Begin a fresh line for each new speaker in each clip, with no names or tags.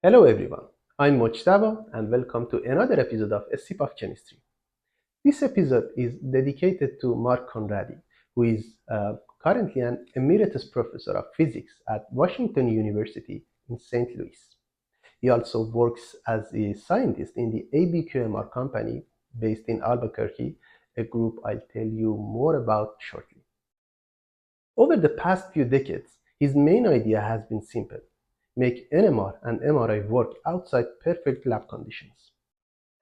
Hello everyone, I'm Mojtaba and welcome to another episode of A Sip of Chemistry. This episode is dedicated to Mark Conradi, who is currently an Emeritus Professor of Physics at Washington University in St. Louis. He also works as a scientist in the ABQMR company based in Albuquerque, a group I'll tell you more about shortly. Over the past few decades, his main idea has been simple: make NMR and MRI work outside perfect lab conditions.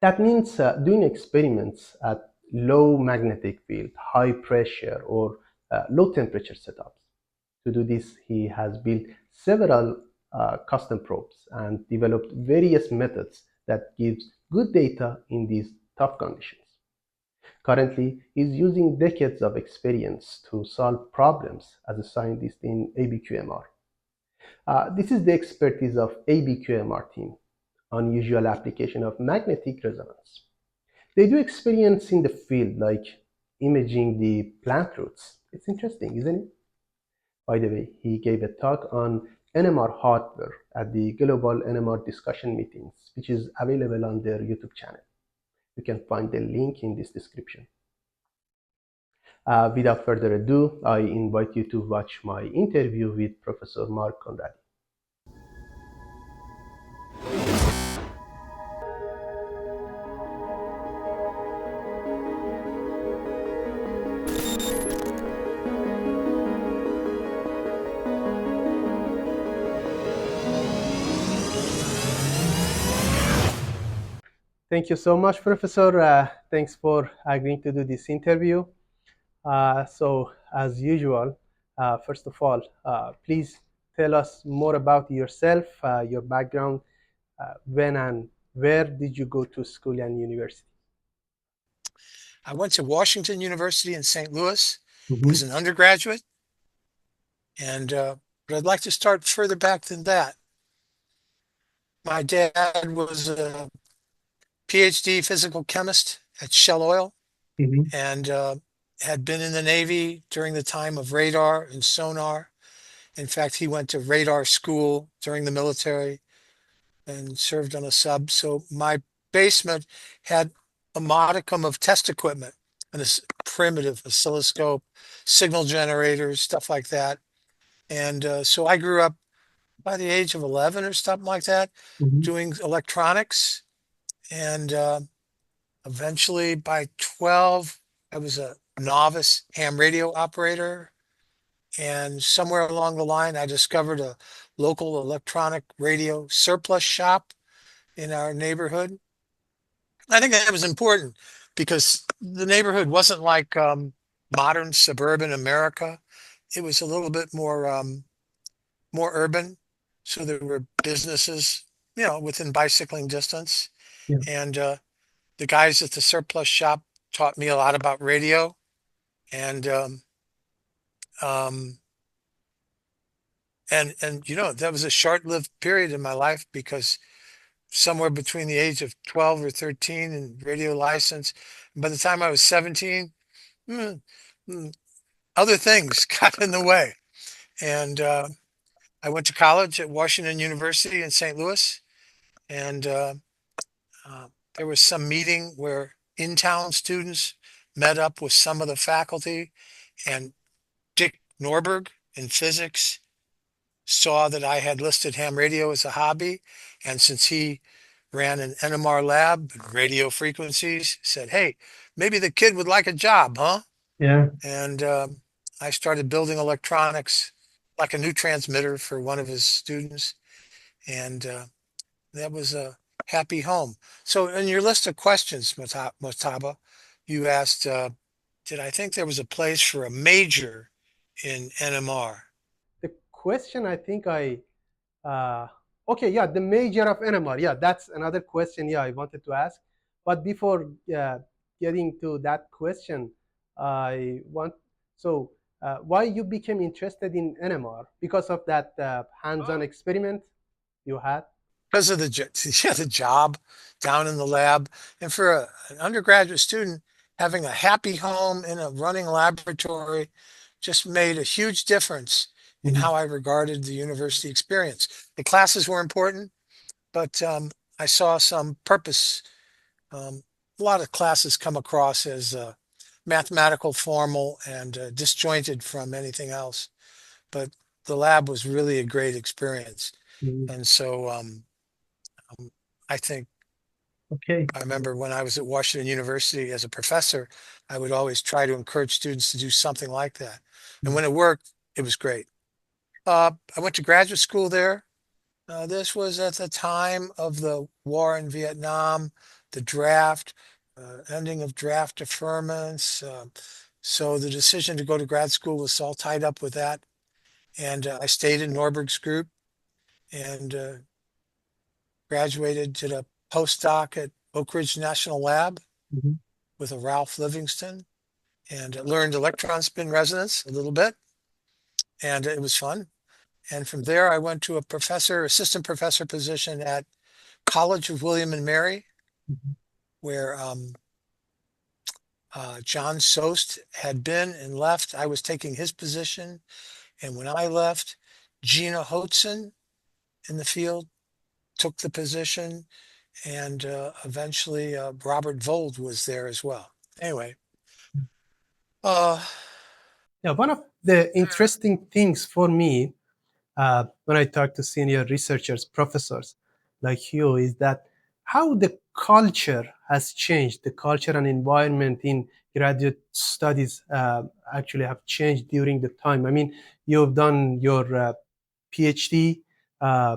That means doing experiments at low magnetic field, high pressure, or low temperature setups. To do this, he has built several custom probes and developed various methods that gives good data in these tough conditions. Currently, he is using decades of experience to solve problems as a scientist in ABQMR. This is the expertise of ABQMR team, unusual application of magnetic resonance. They do experiments in the field like imaging the plant roots. It's interesting, isn't it? By the way, he gave a talk on NMR hardware at the Global NMR discussion meetings, which is available on their YouTube channel. You can find the link in this description. Without further ado, I invite you to watch my interview with Professor Mark Conradi. Thank you so much, Professor. Thanks for agreeing to do this interview. As usual, first of all, please tell us more about yourself, your background, when and where did you go to school and university?
I went to Washington University in St. Louis as
Mhm.
an undergraduate, and but I'd like to start further back than that. My dad was a PhD physical chemist at Shell Oil
Mhm.
and had been in the Navy during the time of radar and sonar. In fact, he went to radar school during the military and served on a sub. So my basement had a modicum of test equipment and a primitive oscilloscope, signal generators, stuff like that. And so I grew up by the age of 11 or something like that,
Mhm.
doing electronics. And eventually by 12, I was a novice ham radio operator. And somewhere along the line, I discovered a local electronic radio surplus shop in our neighborhood. I think that was important because the neighborhood wasn't like modern suburban America. It was a little bit more urban. So there were businesses, within bicycling distance.
Yeah.
And the guys at the surplus shop taught me a lot about radio. And um, that was a short-lived period in my life because somewhere between the age of 12 or 13 and radio license. By the time I was 17, mm, mm, other things got in the way. And I went to college at Washington University in St. Louis. And uh, there was some meeting where in-town students met up with some of the faculty. And Dick Norberg in physics saw that I had listed ham radio as a hobby. And since he ran an NMR lab, radio frequencies, said, hey, maybe the kid would like a job, huh?
Yeah.
And I started building electronics like a new transmitter for one of his students. And that was a happy home. So in your list of questions, Motaba, you asked, did I think there was a place for a major in NMR?
The question I think uh, okay, yeah, the major of NMR. Yeah, that's another question. Yeah, I wanted to ask. But before getting to that question, I want so why you became interested in NMR because of that hands-on experiment you had?
Because of yeah, the job down in the lab. And for an undergraduate student, having a happy home in a running laboratory just made a huge difference in
Mhm.
how I regarded the university experience. The classes were important, but I saw some purpose. A lot of classes come across as mathematical, formal, and disjointed from anything else. But the lab was really a great experience.
Mhm.
And so I think
Okay.
I remember when I was at Washington University as a professor, I would always try to encourage students to do something like that. And
Mhm.
when it worked, it was great. I went to graduate school there. This was at the time of the war in Vietnam, the draft, ending of draft deferments. So the decision to go to grad school was all tied up with that. And I stayed in Norberg's group and graduated, did a postdoc at Oak Ridge National Lab
Mhm.
with a Ralph Livingston and learned electron spin resonance a little bit. And it was fun. And from there, I went to a assistant professor position at College of William and Mary,
Mhm.
where John Sost had been and left. I was taking his position. And when I left, Gina Hotzen in the field took the position. And eventually, Robert Vold was there as well. Anyway, uh,
Yeah, one of the interesting things for me when I talk to senior researchers, professors like you, is that how the culture has changed, the culture and environment in graduate studies actually have changed during the time. I mean, you've done your PhD uh,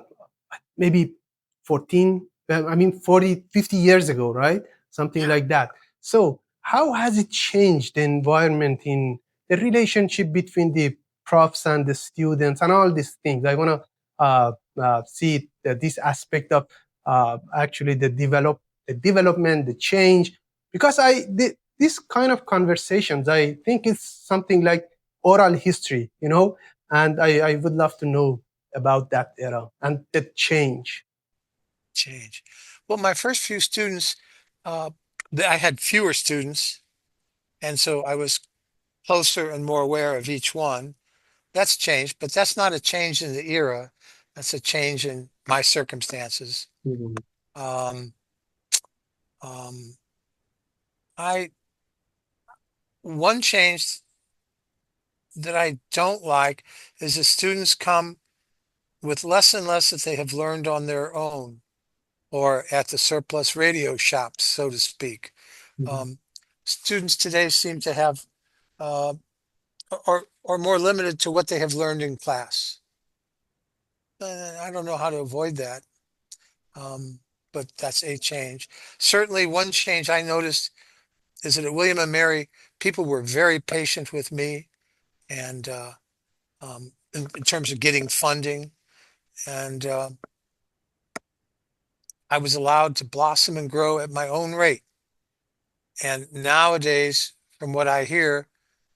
maybe 14, I mean, 40, 50 years ago, right? Something
yeah,
like that. So, how has it changed the environment in the relationship between the profs and the students and all these things? I want to see this aspect of actually the development, the change, because this kind of conversations, I think it's something like oral history, and I would love to know about that era and the change.
change. Well, my first few students, uh, I had fewer students. And so I was closer and more aware of each one. That's changed, but that's not a change in the era. That's a change in my circumstances.
Mhm.
Um, um, I one change that I don't like is the students come with less and less that they have learned on their own or at the surplus radio shops, so to speak.
Mhm.
Um, Students today seem to have uh, or more limited to what they have learned in class. I don't know how to avoid that. Um, but that's a change. Certainly, one change I noticed is that at William and Mary, people were very patient with me, and in terms of getting funding, and I was allowed to blossom and grow at my own rate. And nowadays, from what I hear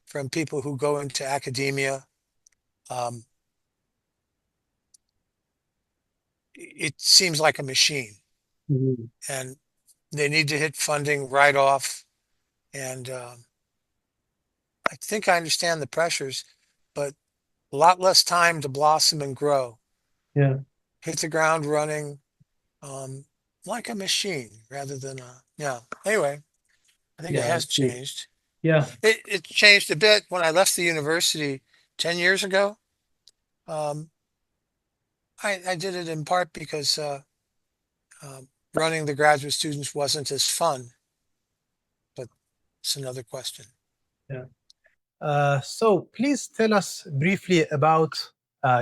from people who go into academia, um, it seems like a machine,
Mhm.
and they need to hit funding right off. And I think I understand the pressures, but a lot less time to blossom and grow.
Yeah,
Hit the ground running, um, like a machine rather than a, yeah. Anyway, I think it
yeah, I
has
see.
changed.
Yeah,
It changed a bit when I left the university 10 years ago. Um, I did it in part because running the graduate students wasn't as fun, but it's another question.
yeah. So please tell us briefly about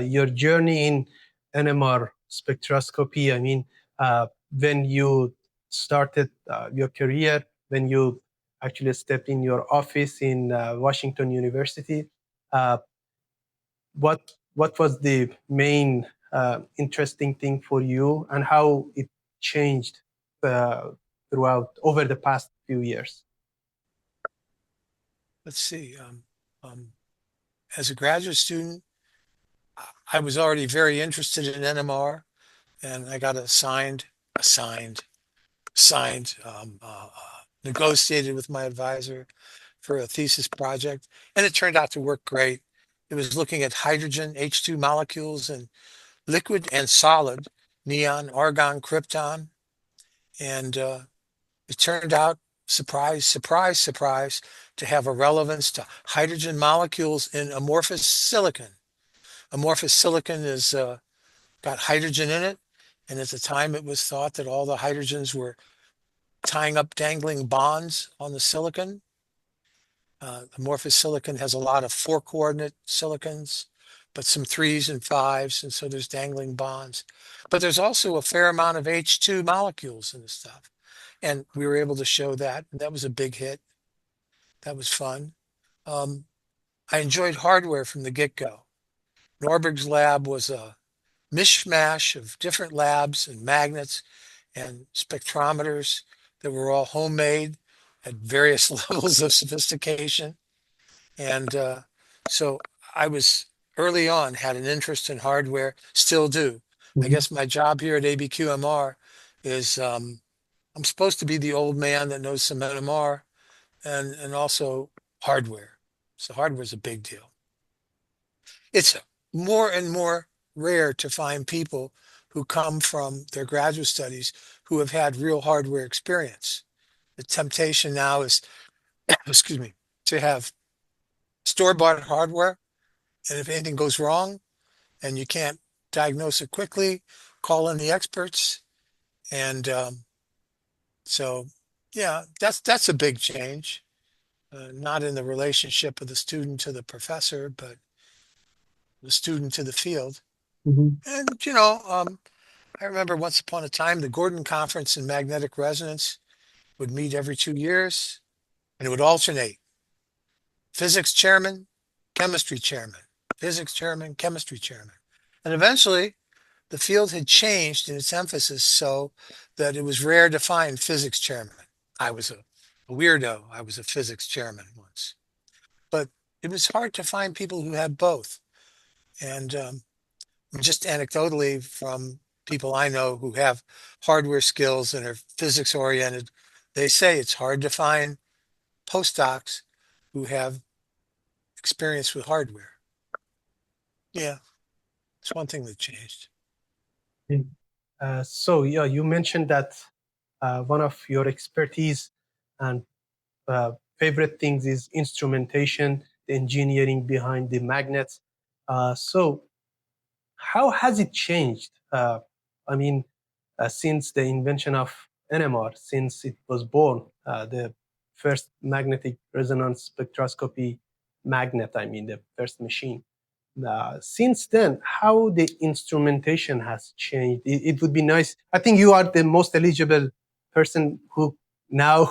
your journey in NMR spectroscopy. I mean, when you started your career, when you actually stepped in your office in Washington University, uh, what was the main interesting thing for you, and how it changed uh, throughout over the past few years?
Let's see. Um, as a graduate student, I was already very interested in NMR, and I got assigned, signed, negotiated with my advisor for a thesis project, and it turned out to work great. It was looking at hydrogen H2 molecules in liquid and solid neon, argon, krypton. And it turned out, surprise, surprise, surprise, to have a relevance to hydrogen molecules in amorphous silicon. Amorphous silicon is got hydrogen in it. And at the time, it was thought that all the hydrogens were tying up dangling bonds on the silicon. Amorphous silicon has a lot of four coordinate silicons, but some threes and fives. And so there's dangling bonds. But there's also a fair amount of H2 molecules in the stuff. And we were able to show that. And that was a big hit. That was fun. Um, I enjoyed hardware from the get-go. Norberg's lab was a mishmash of different labs and magnets and spectrometers that were all homemade at various levels of sophistication. And so I was early on had an interest in hardware, still do. I
Mhm.
guess my job here at ABQMR is I'm supposed to be the old man that knows some NMR and also hardware. So hardware is a big deal. It's more and more rare to find people who come from their graduate studies who have had real hardware experience. The temptation now is, excuse me, to have store-bought hardware, and if anything goes wrong and you can't diagnose it quickly, call in the experts. And so, yeah, that's a big change. Not in the relationship of the student to the professor, but the student to the field.
Mhm.
And, I remember once upon a time, the Gordon Conference in magnetic resonance would meet every 2 years and it would alternate physics chairman, chemistry chairman, physics chairman, chemistry chairman. And eventually the field had changed in its emphasis so that it was rare to find physics chairman. I was a weirdo. I was a physics chairman once, but it was hard to find people who had both. And just anecdotally from people I know who have hardware skills and are physics oriented, they say it's hard to find postdocs who have experience with hardware. Yeah, it's one thing that changed.
Yeah. So yeah, you mentioned that one of your expertise and favorite things is instrumentation, the engineering behind the magnets. So how has it changed? I mean, since the invention of NMR, since it was born, the first magnetic resonance spectroscopy magnet, I mean, the first machine. Since then, how the instrumentation has changed. It would be nice. I think you are the most eligible person who now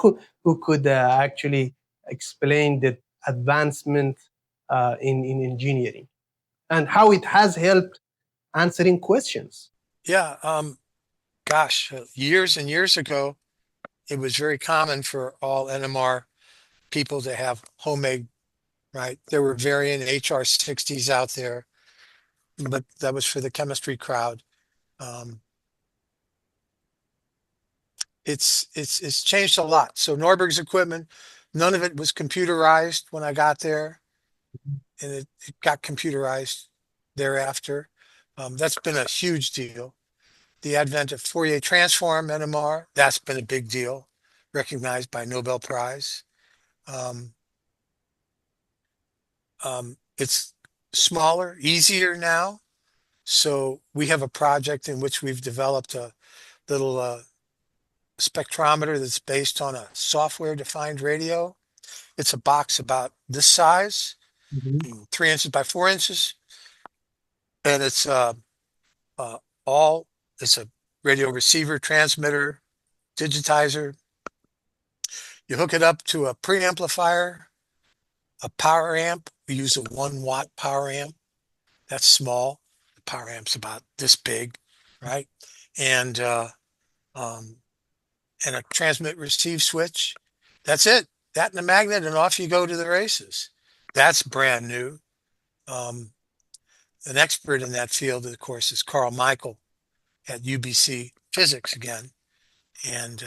who could actually explain the advancement in engineering and how it has helped answering questions.
Yeah, gosh, years and years ago, it was very common for all NMR people to have homemade, right? There were variant HR60s out there, but that was for the chemistry crowd. Um, it's changed a lot. So Norberg's equipment, none of it was computerized when I got there, and it got computerized thereafter. That's been a huge deal. The advent of Fourier transform NMR, that's been a big deal, recognized by Nobel Prize. Um, it's smaller, easier now. So we have a project in which we've developed a little spectrometer that's based on a software-defined radio. It's a box about this size,
Mhm.
3 inches by 4 inches, and uh, all it's a radio receiver, transmitter, digitizer. You hook it up to a preamplifier, a power amp. We use a 1 watt power amp. That's small. The power amp's about this big, right? And um, and a transmit receive switch. That's it. That and a magnet, and off you go to the races. That's brand new. Um, an expert in that field, of course, is Carl Michael at UBC Physics again, and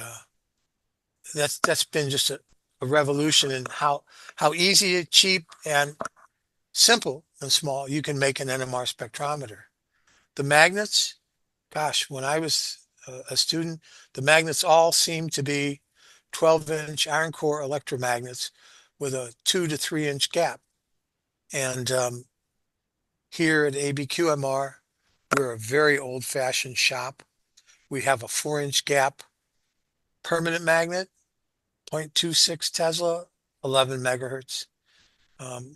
that's been just a revolution in how easy, cheap, and simple and small you can make an NMR spectrometer. The magnets, gosh, when I was a student, the magnets all seemed to be 12-inch iron core electromagnets with a 2 to 3 inch gap. And here at ABQMR, we're a very old-fashioned shop. We have a 4-inch gap permanent magnet, 0.26 Tesla, 11 megahertz.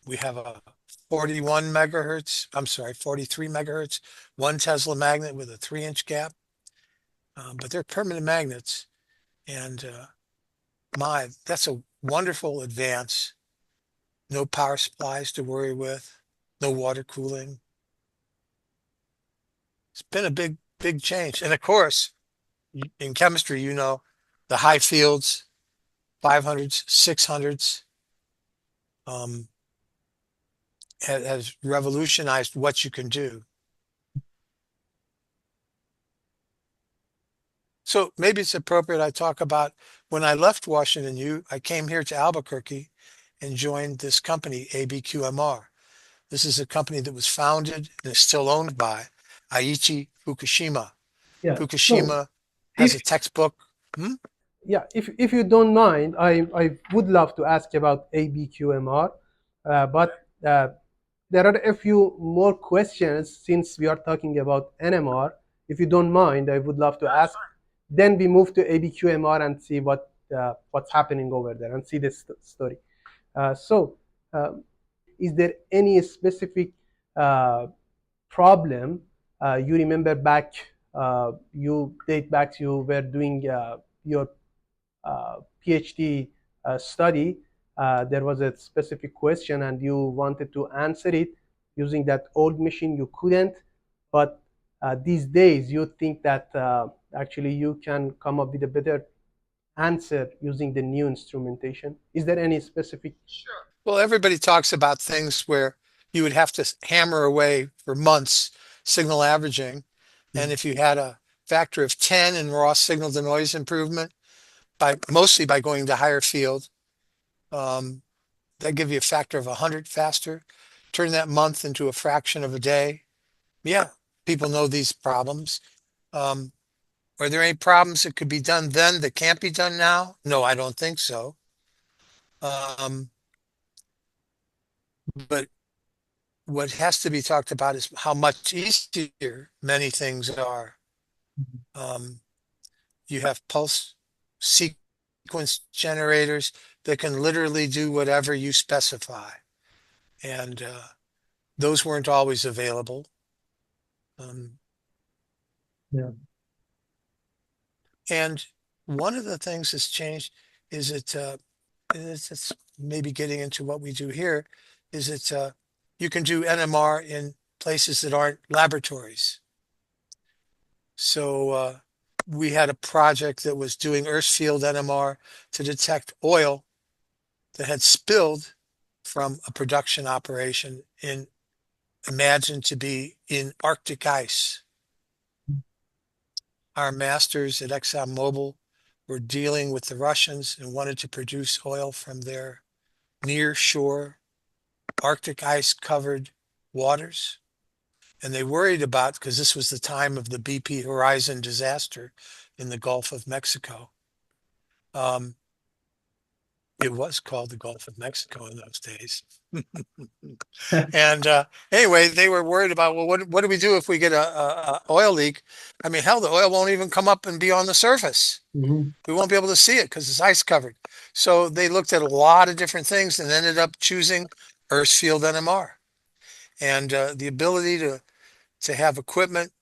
We have a 41 megahertz, I'm sorry, 43 megahertz, 1 Tesla magnet with a 3-inch gap. But they're permanent magnets. And that's a wonderful advance. No power supplies to worry with, no water cooling. It's been a big, big change. And of course, in chemistry, the high fields, 500s, 600s, um, has revolutionized what you can do. So maybe it's appropriate I talk about when I left Washington U, I came here to Albuquerque and joined this company, ABQMR. This is a company that was founded and is still owned by Aichi Fukushima.
Yeah. So
Fukushima has
if
a textbook. Hmm?
yeah, if you don't mind, I would love to ask about ABQMR, but there are a few more questions since we are talking about NMR. If you don't mind, I would love to ask. Then we move to ABQMR and see what's happening over there and see this story. So, is there any specific uh, problem you remember back? You date back. You were doing your PhD study. There was a specific question, and you wanted to answer it using that old machine. You couldn't, but these days you think that actually you can come up with a better answer using the new instrumentation. Is there any specific?
Well, everybody talks about things where you would have to hammer away for months signal averaging. And if you had a factor of 10 in raw signal to noise improvement, mostly by going to higher field, um, that give you a factor of 100 faster. Turn that month into a fraction of a day. Yeah, people know these problems. Um, are there any problems that could be done then that can't be done now? No, I don't think so. Um, but what has to be talked about is how much easier many things are. Um, you have pulse sequence generators that can literally do whatever you specify. And those weren't always available. Um,
Yeah.
and one of the things that's changed is it's maybe getting into what we do here, is that you can do NMR in places that aren't laboratories. So we had a project that was doing earth field NMR to detect oil that had spilled from a production operation imagined to be in Arctic ice. Our masters at ExxonMobil were dealing with the Russians and wanted to produce oil from their near shore Arctic ice covered waters. And they worried about, because this was the time of the BP Horizon disaster in the Gulf of Mexico. Um, it was called the Gulf of Mexico in those days. And anyway, they were worried about, well, what do we do if we get a oil leak? I mean, hell, the oil won't even come up and be on the surface.
Mhm.
We won't be able to see it because it's ice covered. So they looked at a lot of different things and ended up choosing Earth Field NMR. And the ability to have equipment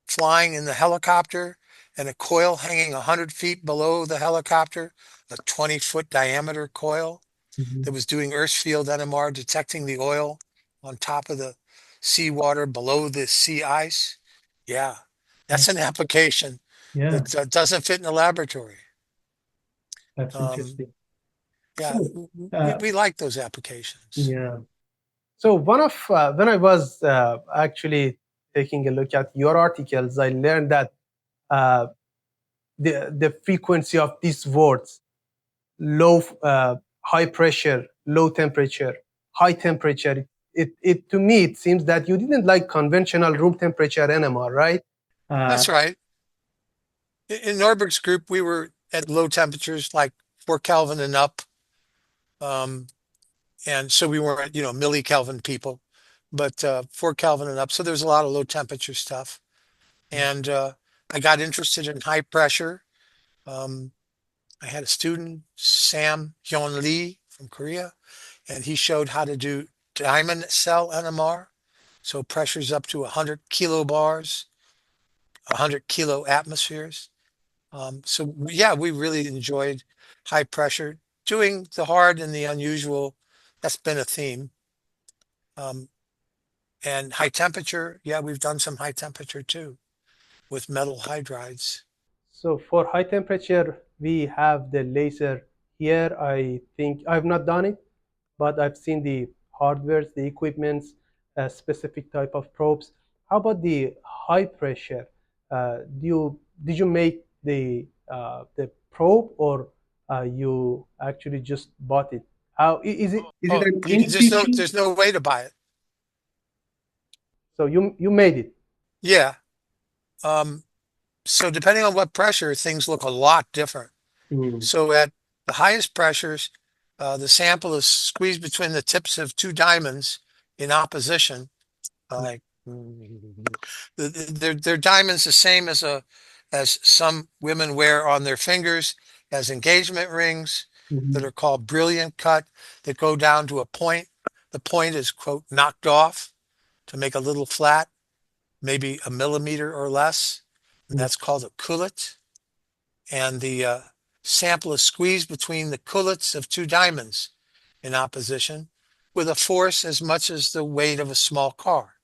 flying in the helicopter and a coil hanging 100 feet below the helicopter, a 20-foot diameter coil that
Mhm.
was doing Earth Field NMR, detecting the oil on top of the seawater below the sea ice. Yeah, that's an application
Yeah,
that doesn't fit in a laboratory.
that's
Um,
interesting.
yeah,
So,
we like those applications.
yeah. So one of when I was actually taking a look at your articles, I learned that uh, the frequency of these words, low, high pressure, low temperature, high temperature. It to me it seems that you didn't like conventional room temperature NMR, right? Uh,
That's right. In Norberg's group, we were at low temperatures, like 4 Kelvin and up. Um, and so we weren't, millikelvin people, but 4 Kelvin and up. So there's a lot of low temperature stuff. And I got interested in high pressure. Um, I had a student, Sam Hyun Lee from Korea, and he showed how to do diamond cell NMR. So pressures up to 100 kilobars, 100 kilo atmospheres. So yeah, we really enjoyed high pressure. Doing the hard and the unusual, that's been a theme. Um, and high temperature, yeah, we've done some high temperature too with metal hydrides.
so for high temperature, we have the laser here. I think I've not done it, but I've seen the hardwares, the equipments, a specific type of probes. How about the high pressure? Did you make the probe, or you actually just bought it? How is it
Oh,
an
you can just no,
in-feature?
there's no way to buy it.
So you made it.
Yeah. Um, so depending on what pressure, things look a lot different.
Mm,
So at the highest pressures, the sample is squeezed between the tips of two diamonds in opposition. Like they're diamonds the same as some women wear on their fingers as engagement rings that
mhm,
are called brilliant cut that go down to a point. The point is, quote, knocked off to make a little flat, maybe a millimeter or less, and
mhm,
that's called a cullet. And the sample is squeezed between the cullets of two diamonds in opposition with a force as much as the weight of a small car.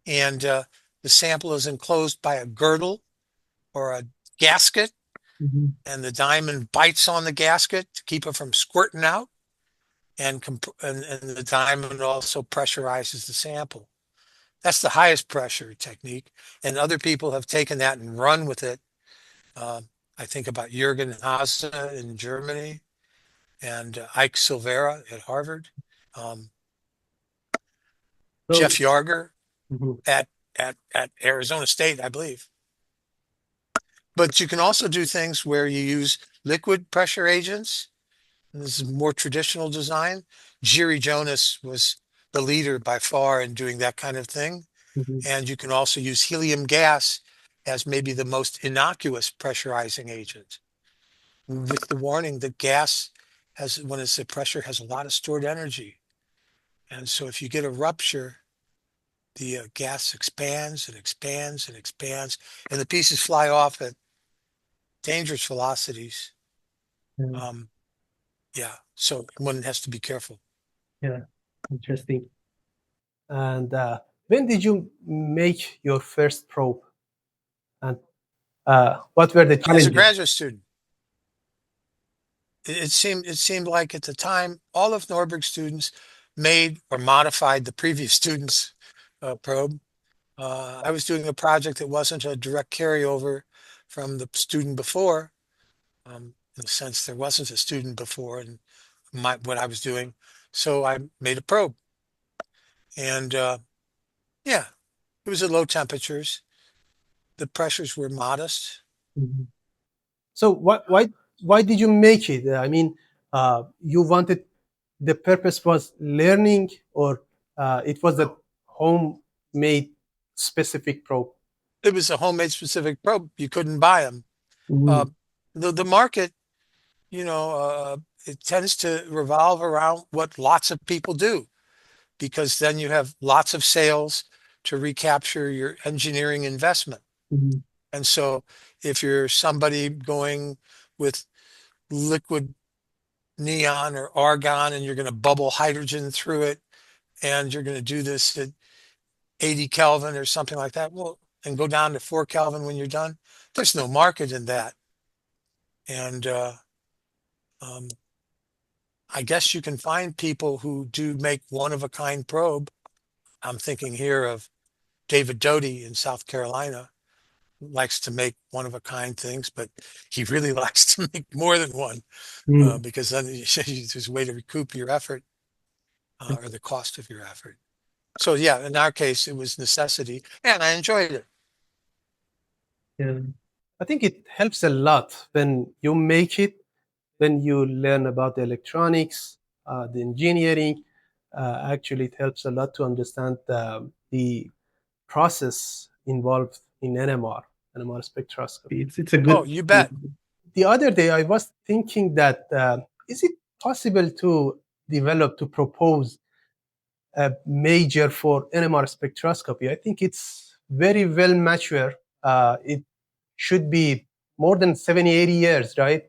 And the sample is enclosed by a girdle or a gasket,
mhm,
and the diamond bites on the gasket to keep it from squirting out. And the diamond also pressurizes the sample. That's the highest pressure technique. And other people have taken that and run with it. I think about Jürgen Haase in Germany and Ike Silvera at Harvard, um, Jeff
So,
Yarger
mhm,
at, at Arizona State, I believe. But you can also do things where you use liquid pressure agents. And this is more traditional design. Jerry Jonas was the leader by far in doing that kind of thing.
mhm,
And you can also use helium gas as maybe the most innocuous pressurizing agent, with the warning that gas has, when it's at pressure, has a lot of stored energy. And so if you get a rupture, the gas expands and expands and expands, and the pieces fly off at dangerous velocities.
yeah,
Um, yeah, so one has to be careful.
yeah, interesting. And when did you make your first probe? And what were the
As a
challenges?
graduate student, it seemed like at the time all of Norberg's students made or modified the previous student's probe. I was doing a project that wasn't a direct carryover from the student before. In a sense, there wasn't a student before in what I was doing, so I made a probe, and yeah, it was at low temperatures. The pressures were modest.
Mhm. So why did you make it? I mean, you wanted the purpose was learning, or it was a homemade specific probe.
It was a homemade specific probe. You couldn't buy them. Uh,
Mhm,
the market, you know, uh, it tends to revolve around what lots of people do, because then you have lots of sales to recapture your engineering investment.
mhm,
And so if you're somebody going with liquid neon or argon and you're going to bubble hydrogen through it and you're going to do this at 80 Kelvin or something like that, well, and go down to 4 Kelvin when you're done, there's no market in that. And um, I guess you can find people who do make one of a kind probe. I'm thinking here of David Doty in South Carolina, who likes to make one of a kind things, but he really likes to make more than one,
mhm.
because then there's a way to recoup your effort, or the cost of your effort. So yeah, in our case, it was necessity, and I enjoyed it.
Yeah. I think it helps a lot when you make it, when you learn about the electronics, the engineering. Actually, it helps a lot to understand the process involved in NMR spectroscopy. It's a
Oh,
good.
you bet.
The other day, I was thinking that is it possible to develop, to propose a major for NMR spectroscopy? I think it's very well mature. It should be more than 70, 80 years, right?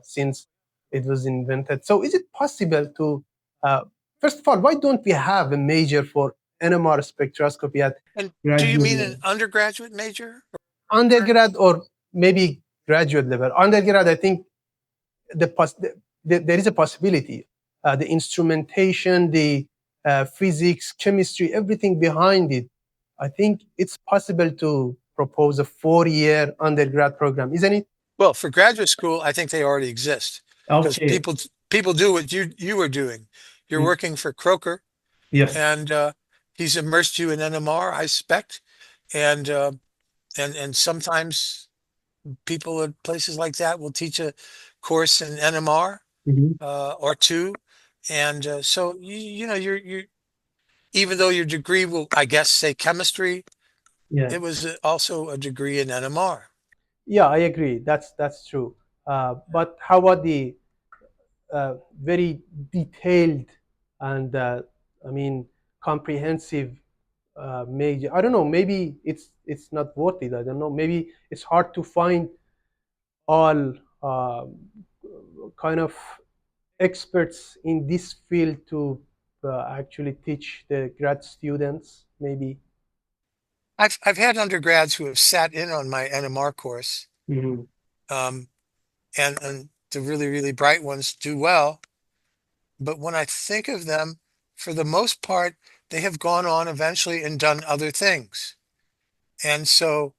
Since it was invented. So is it possible to, uh, first of all, why don't we have a major for NMR spectroscopy at
And do you
graduate
mean an
level?
undergraduate major?
Undergrad or maybe graduate level. Undergrad, I think there is a possibility. The instrumentation, the physics, chemistry, everything behind it. I think it's possible to propose a 4 year undergrad program, isn't it?
Well, for graduate school, I think they already exist because
Okay.
people do what you were doing. You're
Mm.
working for Croker,
Yes.
and he's immersed you in NMR, I expect, and and sometimes people at places like that will teach a course in NMR
Mhm.
or two, and so you know you're even though your degree will, I guess, say chemistry,
Yeah.
it was also a degree in NMR.
Yeah, I agree. That's true. But how about the very detailed and I mean comprehensive major? I don't know. Maybe it's not worth it. I don't know. Maybe it's hard to find all kind of experts in this field to actually teach the grad students. Maybe.
I've had undergrads who have sat in on my NMR course,
Mhm.
um, and the really bright ones do well. But when I think of them, for the most part, they have gone on eventually and done other things. And so,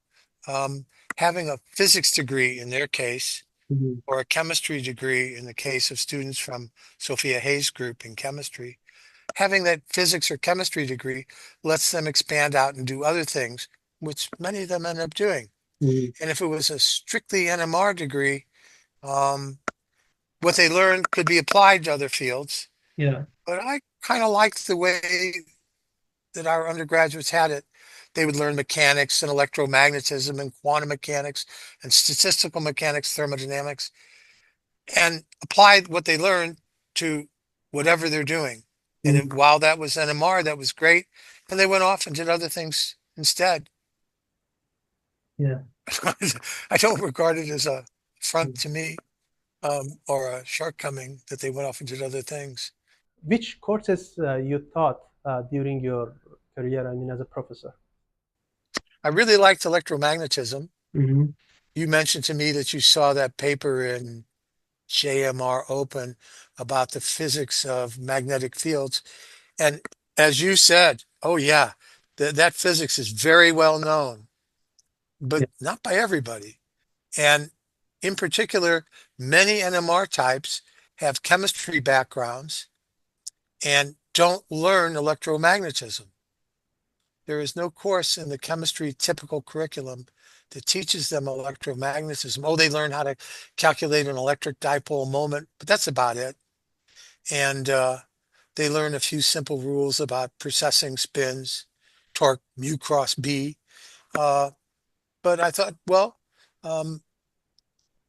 um, having a physics degree in their case,
Mhm.
or a chemistry degree in the case of students from Sophia Hayes' group in chemistry, having that physics or chemistry degree lets them expand out and do other things, which many of them end up doing.
Mhm.
And if it was a strictly NMR degree, um, what they learned could be applied to other fields.
Yeah.
But I kind of liked the way that our undergraduates had it. They would learn mechanics and electromagnetism and quantum mechanics and statistical mechanics, thermodynamics, and apply what they learned to whatever they're doing. And
Mhm.
while that was NMR, that was great. And they went off and did other things instead.
Yeah.
I don't regard it as a front to me, or a shortcoming that they went off and did other things.
Which courses you taught during your career? I mean, as a professor.
I really liked electromagnetism.
Mhm.
You mentioned to me that you saw that paper in JMR Open about the physics of magnetic fields. And as you said, oh yeah, that physics is very well known, but
Yeah.
not by everybody. And in particular, many NMR types have chemistry backgrounds and don't learn electromagnetism. There is no course in the chemistry typical curriculum that teaches them electromagnetism. Oh, they learn how to calculate an electric dipole moment, but that's about it. And they learn a few simple rules about precessing spins, torque mu cross B. Uh, but I thought, well, um,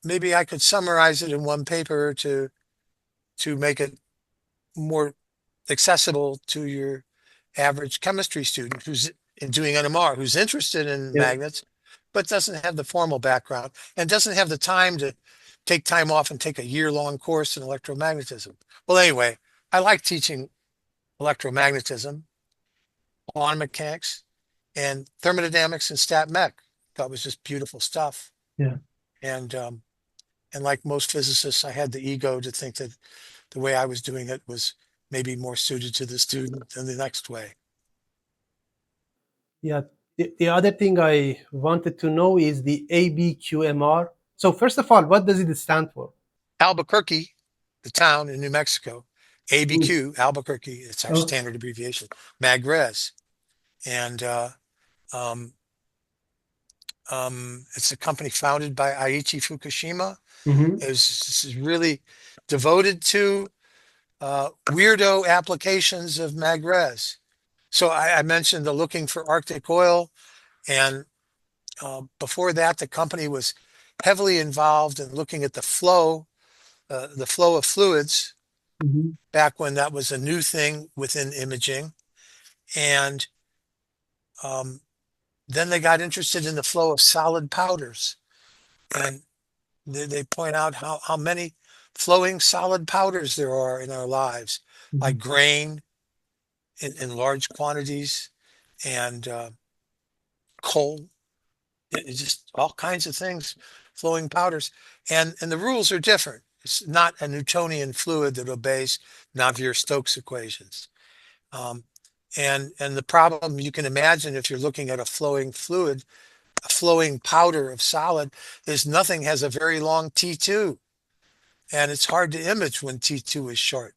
maybe I could summarize it in one paper to make it more accessible to your average chemistry student who's doing NMR, who's interested in
Yeah.
magnets, but doesn't have the formal background and doesn't have the time to take time off and take a year-long course in electromagnetism. Well, anyway, I like teaching electromagnetism, quantum mechanics, and thermodynamics and stat mech. That was just beautiful stuff.
Yeah.
And and like most physicists, I had the ego to think that the way I was doing it was maybe more suited to the student than the next way.
Yeah. The other thing I wanted to know is the ABQMR. So first of all, what does it stand for?
Albuquerque, the town in New Mexico,
Mm.
ABQ, Albuquerque, it's our
Oh.
standard abbreviation, MagRes. And um, It's a company founded by Aichi Fukushima.
Mm-hmm.
Is really devoted to weirdo applications of magrez. So I mentioned the looking for Arctic oil, and before that, the company was heavily involved in looking at the flow of fluids
Mm-hmm.
back when that was a new thing within imaging. And um, then they got interested in the flow of solid powders. And they point out how many flowing solid powders there are in our lives, like grain in large quantities and coal, it's just all kinds of things, flowing powders. And the rules are different. It's not a Newtonian fluid that obeys Navier-Stokes equations. Um, and the problem you can imagine if you're looking at a flowing fluid, a flowing powder of solid, is nothing has a very long T2. And it's hard to image when T2 is short,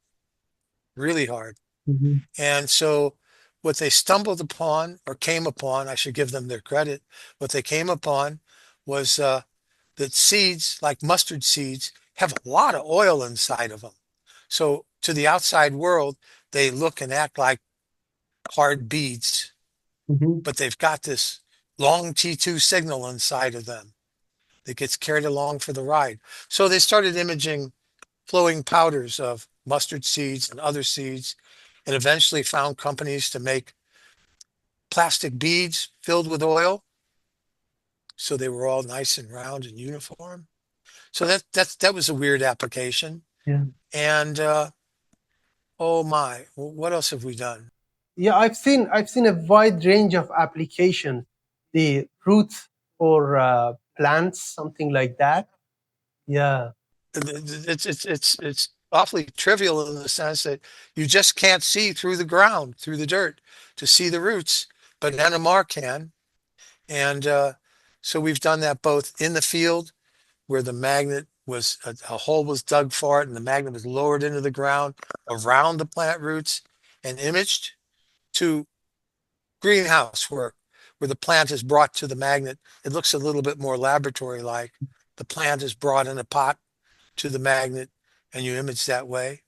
really hard.
Mm-hmm.
And so what they stumbled upon or came upon, I should give them their credit, what they came upon was that seeds, like mustard seeds, have a lot of oil inside of them. So to the outside world, they look and act like hard beads,
Mm-hmm.
but they've got this long T2 signal inside of them that gets carried along for the ride. So they started imaging flowing powders of mustard seeds and other seeds, and eventually found companies to make plastic beads filled with oil. So they were all nice and round and uniform. So that was a weird application.
Yeah.
And oh my, what else have we done?
Yeah, I've seen a wide range of applications. The roots for plants, something like that. Yeah.
It's awfully trivial in the sense that you just can't see through the ground, through the dirt, to see the roots, but an NMR can. And so we've done that both in the field where the magnet was a hole was dug for it and the magnet was lowered into the ground around the plant roots and imaged, to greenhouse work where the plant is brought to the magnet. It looks a little bit more laboratory like. The plant is brought in a pot to the magnet and you image that way.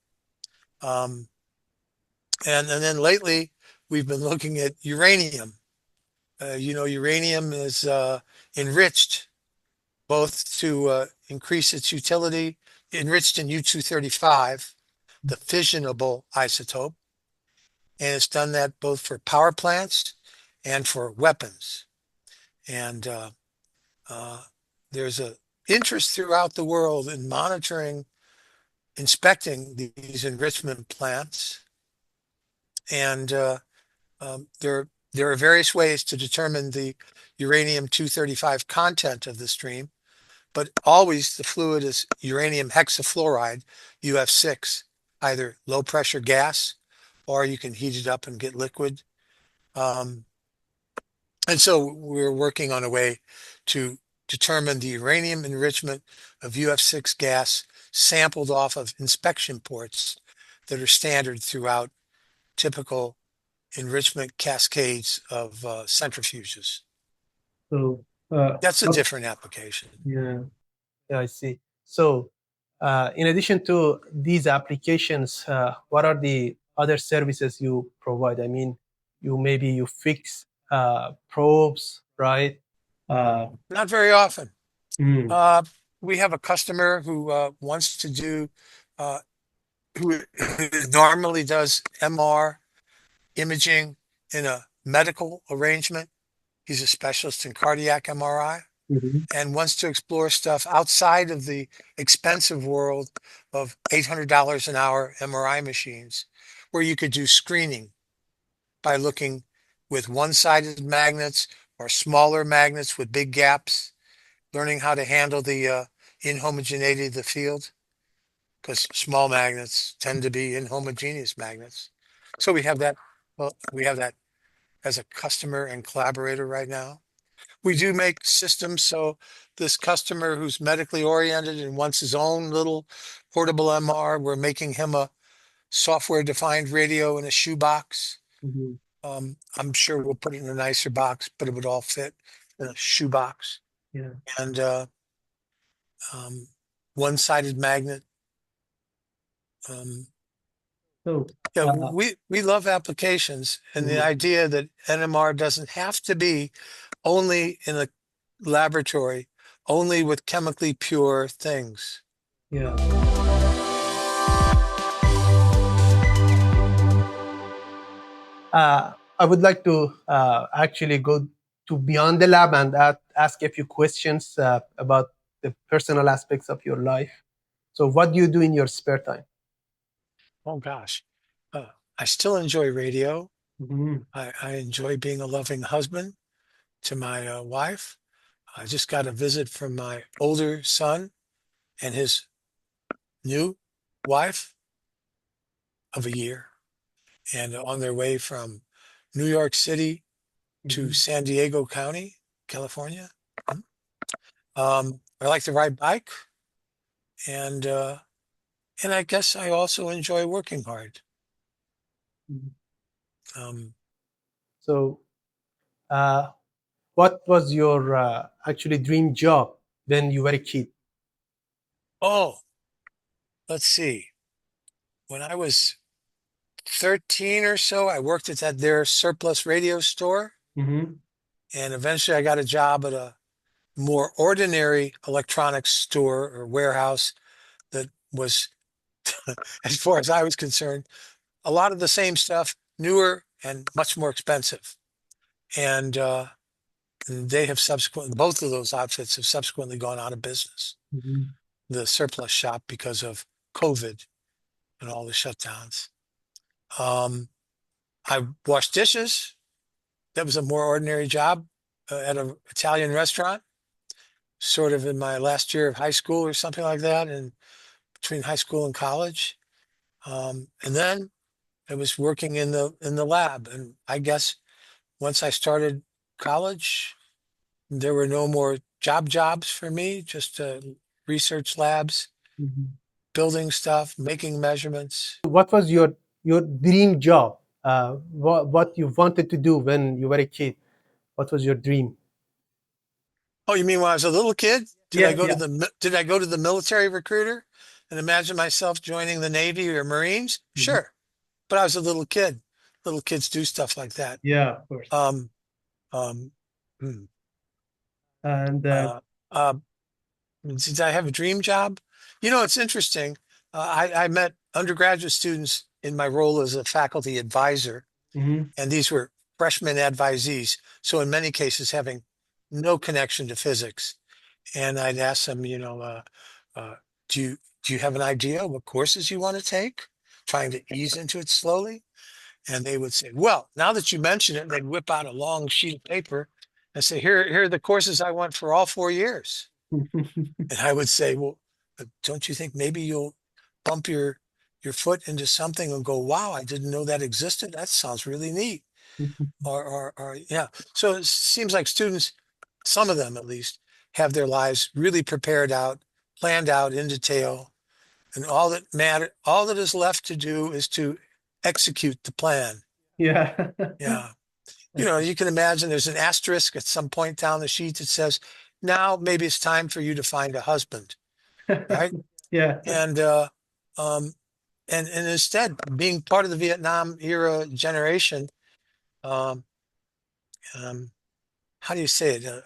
Um, and then lately we've been looking at uranium. Uranium is enriched both to increase its utility, enriched in U-235, the fissionable isotope, and it's done that both for power plants and for weapons. And uh, there's a interest throughout the world in monitoring, inspecting these enrichment plants, and there are various ways to determine the uranium-235 content of the stream, but always the fluid is uranium hexafluoride, UF6, either low pressure gas, or you can heat it up and get liquid. Um, and so we're working on a way to determine the uranium enrichment of UF6 gas sampled off of inspection ports that are standard throughout typical enrichment cascades of centrifuges.
So,
That's a
how-
different application.
yeah, yeah, I see. So, in addition to these applications, what are the other services you provide? I mean, you fix probes, right? Uh,
Not very often.
mm,
Uh, we have a customer who wants to do, uh, who normally does MR imaging in a medical arrangement. He's a specialist in cardiac MRI
mhm,
and wants to explore stuff outside of the expensive world of $800 an hour MRI machines, where you could do screening by looking with one-sided magnets or smaller magnets with big gaps, learning how to handle the inhomogeneity of the field, because small magnets tend to be inhomogeneous magnets. So we have that. Well, we have that as a customer and collaborator right now. We do make systems. So this customer who's medically oriented and wants his own little portable MR, we're making him a software defined radio in a shoebox.
mhm.
I'm sure we'll put it in a nicer box, but it would all fit. in a shoebox,
Yeah.
and one-sided magnet. Um,
So,
yeah, we love applications, and the
mhm,
idea that NMR doesn't have to be only in a laboratory, only with chemically pure things.
yeah. I would like to actually go to beyond the lab and ask a few questions about the personal aspects of your life. So, what do you do in your spare time?
Oh gosh, I still enjoy radio.
Mhm,
I enjoy being a loving husband to my wife. I just got a visit from my older son and his new wife of a year, and on their way from New York City to
mhm,
San Diego County, California. I like to ride bike, and I guess I also enjoy working hard.
mhm.
Um,
So, uh, what was your actually dream job when you were a kid?
oh, let's see. When I was 13 or so, I worked at their surplus radio store,
Hmm.
and eventually I got a job at a more ordinary electronics store or warehouse that was, as far as I was concerned, a lot of the same stuff, newer and much more expensive. And they have subsequently, both of those outfits have subsequently gone out of business.
Hmm.
The surplus shop because of COVID and all the shutdowns. Um, I washed dishes. That was a more ordinary job at an Italian restaurant, sort of in my last year of high school or something like that, and between high school and college. And then I was working in the lab. And I guess once I started college, there were no more jobs for me, just research labs,
Hmm.
building stuff, making measurements.
What was your dream job? What you wanted to do when you were a kid? What was your dream?
Oh, you mean when I was a little kid?
Yeah, yeah.
Did I go to the military recruiter and imagine myself joining the Navy or Marines?
Hmm.
Sure. But I was a little kid. Little kids do stuff like that.
Yeah, of course.
Um, um, hmm,
And
uh, uh, did I have a dream job? You know, it's interesting. I met undergraduate students in my role as a faculty advisor,
mhm,
and these were freshman advisees. So in many cases, having no connection to physics. And I'd ask them, uh, do you do you have an idea what courses you want to take? Trying to ease into it slowly. And they would say, well, now that you mention it, they'd whip out a long sheet of paper and say, here are the courses I want for all 4 years. And I would say, well, don't you think maybe you'll bump your foot into something and go, wow, I didn't know that existed. That sounds really neat. Or yeah. So it seems like students, some of them at least, have their lives really prepared out, planned out in detail, and all that is left to do is to execute the plan.
yeah.
Yeah. You know, you can imagine there's an asterisk at some point down the sheet that says, now maybe it's time for you to find a husband, right?
Yeah.
And um, and instead, being part of the Vietnam era generation, um, um, how do you say it?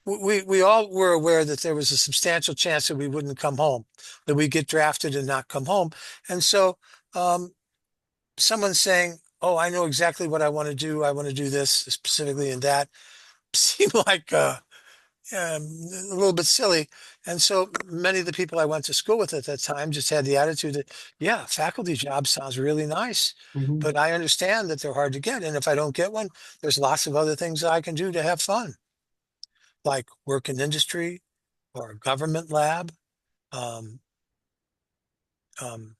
We all were aware that there was a substantial chance that we wouldn't come home, that we get drafted and not come home. And so um, someone saying, "Oh, I know exactly what I want to do. I want to do this specifically and that," seemed like a little bit silly. And so many of the people I went to school with at that time just had the attitude that, yeah, faculty job sounds really nice,
Mhm.
but I understand that they're hard to get. And if I don't get one, there's lots of other things that I can do to have fun, like work in industry or a government lab. Um, um,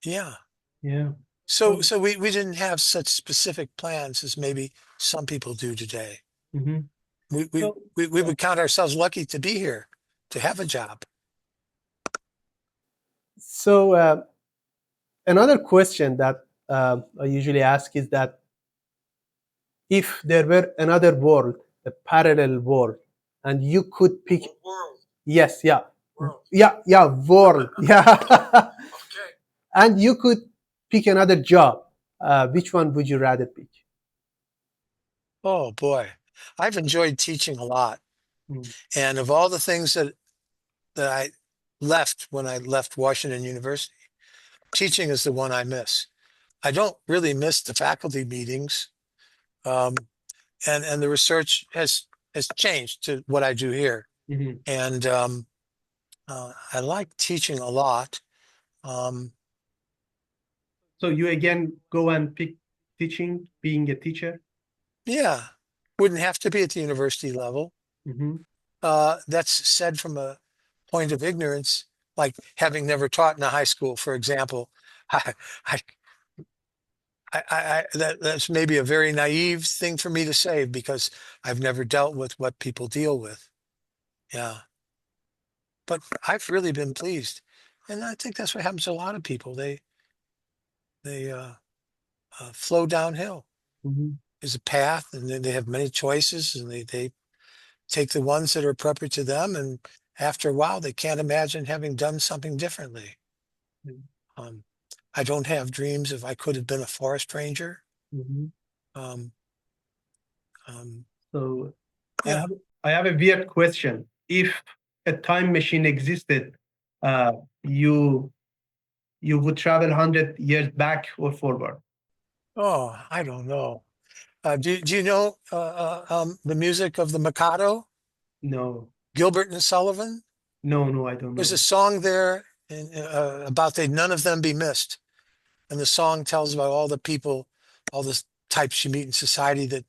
yeah.
Yeah.
So we didn't have such specific plans as maybe some people do today.
Mhm.
We, we,
So,
we would count ourselves lucky to be here, to have a job.
so another question that I usually ask is that if there were another world a parallel world, and you could pick.
World.
Yes, yeah,
World.
yeah, world, yeah.
Okay.
And you could pick another job. Which one would you rather pick?
Oh boy. I've enjoyed teaching a lot.
Mm.
And of all the things that I left when I left Washington University, teaching is the one I miss. I don't really miss the faculty meetings. Um, and the research has changed to what I do here.
Mhm.
And I like teaching a lot. Um,
So you again go and pick teaching, being a teacher.
yeah, wouldn't have to be at the university level.
Hmm.
That's said from a point of ignorance, like having never taught in a high school, for example. I, I, that's maybe a very naive thing for me to say because I've never dealt with what people deal with. Yeah, but I've really been pleased, and I think that's what happens to a lot of people. They flow downhill.
Hmm.
There's a path, and then they have many choices, and they take the ones that are appropriate to them, and after a while, they can't imagine having done something differently. Um, I don't have dreams of I could have been a forest ranger.
Hmm.
Um, um,
So I
yeah.
have I have a weird question. If a time machine existed, uh, you you would travel 100 years back or forward?
Oh, I don't know. Do you know the music of the Mikado,
No,
Gilbert and Sullivan?
no, I don't
There's a
know.
song there about they none of them be missed, and the song tells about all the people, all the types you meet in society that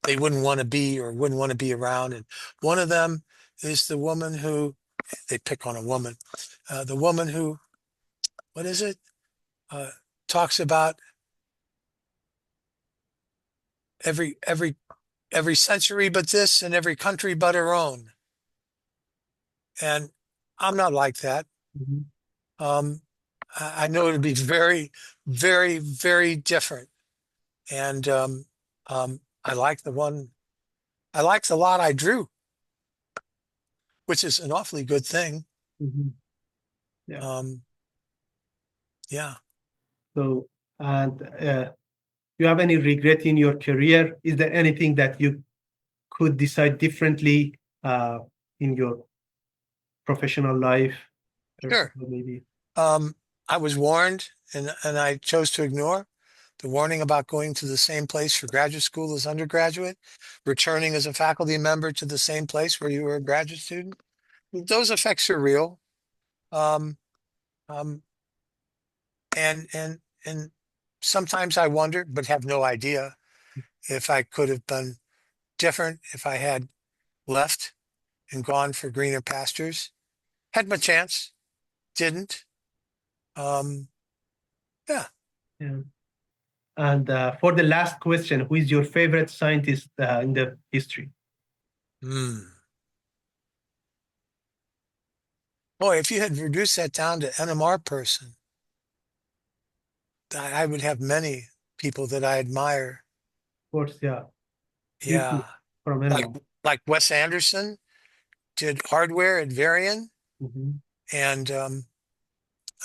they wouldn't want to be or wouldn't want to be around, and one of them is the woman who they pick on a woman, the woman who what is it uh, talks about every every century but this and every country but her own. And I'm not like that.
Mhm.
Um, I know it'd be very, very, very different. And I like the one, I like the lot I drew, which is an awfully good thing.
Mhm. Yeah.
Um, yeah,
So, and you have any regret in your career? Is there anything that you could decide differently in your professional life,
sure.
personal maybe?
Um, I was warned and I chose to ignore the warning about going to the same place for graduate school as undergraduate, returning as a faculty member to the same place where you were a graduate student. Those effects are real. Um, um, and sometimes I wonder, but have no idea if I could have been different if I had left and gone for greener pastures. Had my chance, didn't. Um, yeah.
Yeah. And for the last question, who is your favorite scientist in the history?
Hmm. Boy, if you had reduced that down to NMR person, I would have many people that I admire.
Of course, yeah. Me too,
Yeah.
from
Like
anyone.
like Wes Anderson did hardware at Varian
Mhm.
and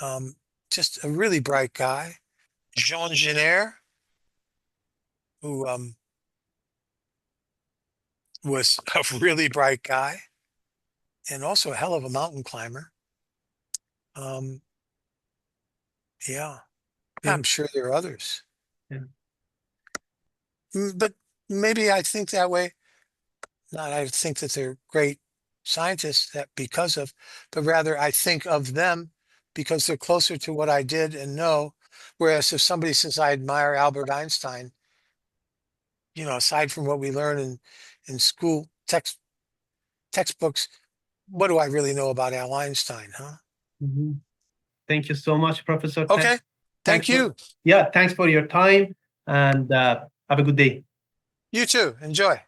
um, just a really bright guy. Jean Genet, who was a really bright guy and also a hell of a mountain climber. Um, yeah,
Yeah,
I'm sure there are others.
yeah.
But maybe I think that way. Not I think that they're great scientists that because of, but rather I think of them because they're closer to what I did and know. Whereas if somebody says I admire Albert Einstein, aside from what we learn in school textbooks, what do I really know about Al Einstein, huh?
Mhm. Thank you so much, Professor.
Okay,
Thanks
thank
for
you.
yeah, thanks for your time, and have a good day.
You too. Enjoy.